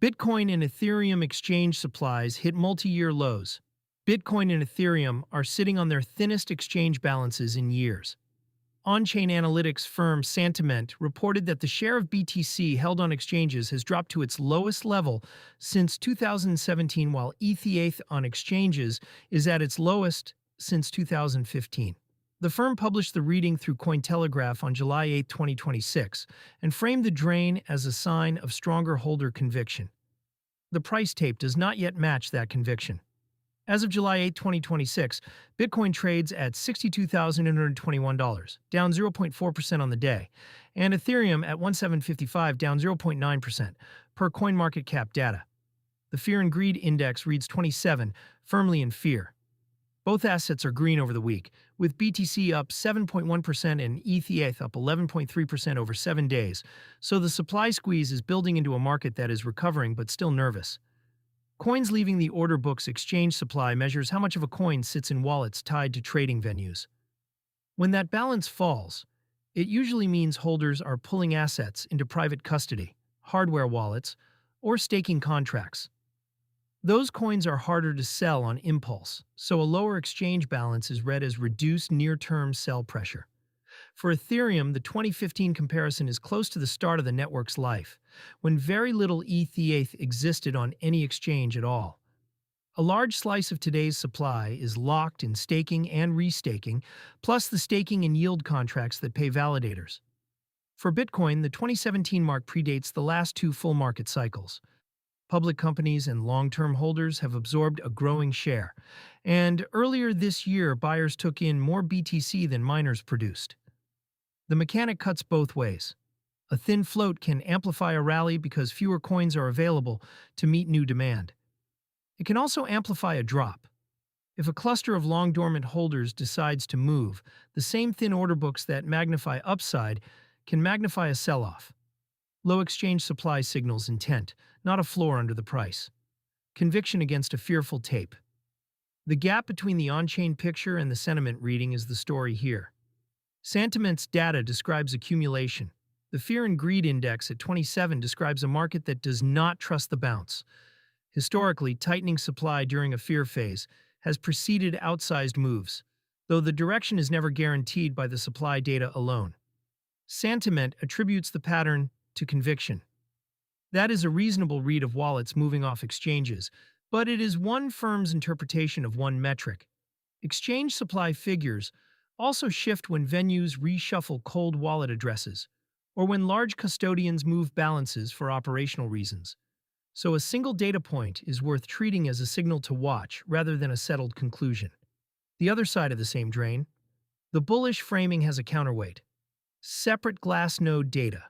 Bitcoin and Ethereum exchange supplies hit multi-year lows. Bitcoin and Ethereum are sitting on their thinnest exchange balances in years. On-chain analytics firm Santiment reported that the share of BTC held on exchanges has dropped to its lowest level since 2017, while ETH on exchanges is at its lowest since 2015. The firm published the reading through Cointelegraph on July 8, 2026, and framed the drain as a sign of stronger holder conviction. The price tape does not yet match that conviction. As of July 8, 2026, Bitcoin trades at $62,821, down 0.4% on the day, and Ethereum at 1755, down 0.9%, per CoinMarketCap data. The Fear and Greed Index reads 27, firmly in fear. Both assets are green over the week, with BTC up 7.1% and ETH up 11.3% over 7 days, so the supply squeeze is building into a market that is recovering but still nervous. Coins leaving the order book's exchange supply measures how much of a coin sits in wallets tied to trading venues. When that balance falls, it usually means holders are pulling assets into private custody, hardware wallets, or staking contracts. Those coins are harder to sell on impulse, so a lower exchange balance is read as reduced near-term sell pressure. For Ethereum, the 2015 comparison is close to the start of the network's life, when very little ETH existed on any exchange at all. A large slice of today's supply is locked in staking and restaking, plus the staking and yield contracts that pay validators. For Bitcoin, the 2017 mark predates the last two full market cycles. Public companies and long-term holders have absorbed a growing share, and earlier this year buyers took in more BTC than miners produced. The mechanic cuts both ways. A thin float can amplify a rally because fewer coins are available to meet new demand. It can also amplify a drop. If a cluster of long-dormant holders decides to move, the same thin order books that magnify upside can magnify a sell-off. Low exchange supply signals intent, not a floor under the price. Conviction against a fearful tape. The gap between the on-chain picture and the sentiment reading is the story here. Santiment's data describes accumulation. The Fear and Greed Index at 27 describes a market that does not trust the bounce. Historically, tightening supply during a fear phase has preceded outsized moves, though the direction is never guaranteed by the supply data alone. Santiment attributes the pattern to conviction. That is a reasonable read of wallets moving off exchanges, but it is one firm's interpretation of one metric. Exchange supply figures also shift when venues reshuffle cold wallet addresses, or when large custodians move balances for operational reasons. So a single data point is worth treating as a signal to watch rather than a settled conclusion. The other side of the same drain, the bullish framing has a counterweight. Separate Glassnode data.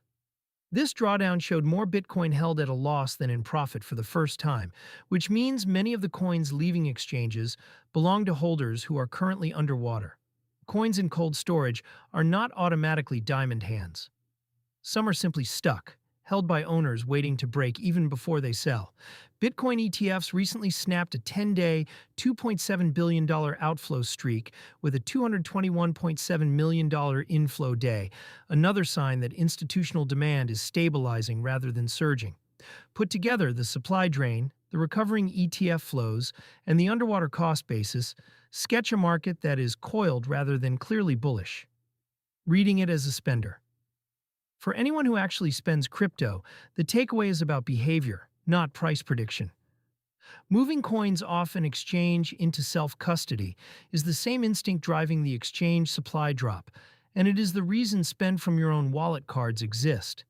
This drawdown showed more Bitcoin held at a loss than in profit for the first time, which means many of the coins leaving exchanges belong to holders who are currently underwater. Coins in cold storage are not automatically diamond hands. Some are simply stuck, held by owners waiting to break even before they sell. Bitcoin ETFs recently snapped a 10-day, $2.7 billion outflow streak with a $221.7 million inflow day, another sign that institutional demand is stabilizing rather than surging. Put together, the supply drain, the recovering ETF flows, and the underwater cost basis sketch a market that is coiled rather than clearly bullish. Reading it as a spender. For anyone who actually spends crypto, the takeaway is about behavior, not price prediction. Moving coins off an exchange into self-custody is the same instinct driving the exchange supply drop, and it is the reason spend from your own wallet cards exist.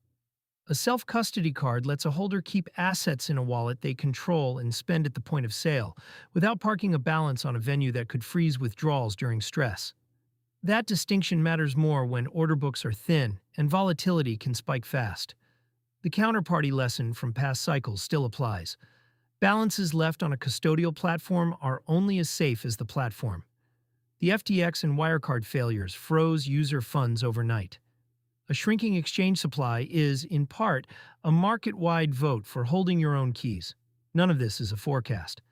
A self-custody card lets a holder keep assets in a wallet they control and spend at the point of sale, without parking a balance on a venue that could freeze withdrawals during stress. That distinction matters more when order books are thin and volatility can spike fast. The counterparty lesson from past cycles still applies. Balances left on a custodial platform are only as safe as the platform. The FTX and Wirecard failures froze user funds overnight. A shrinking exchange supply is, in part, a market-wide vote for holding your own keys. None of this is a forecast.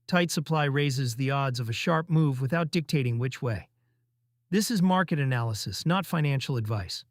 Tight supply raises the odds of a sharp move without dictating which way. This is market analysis, not financial advice.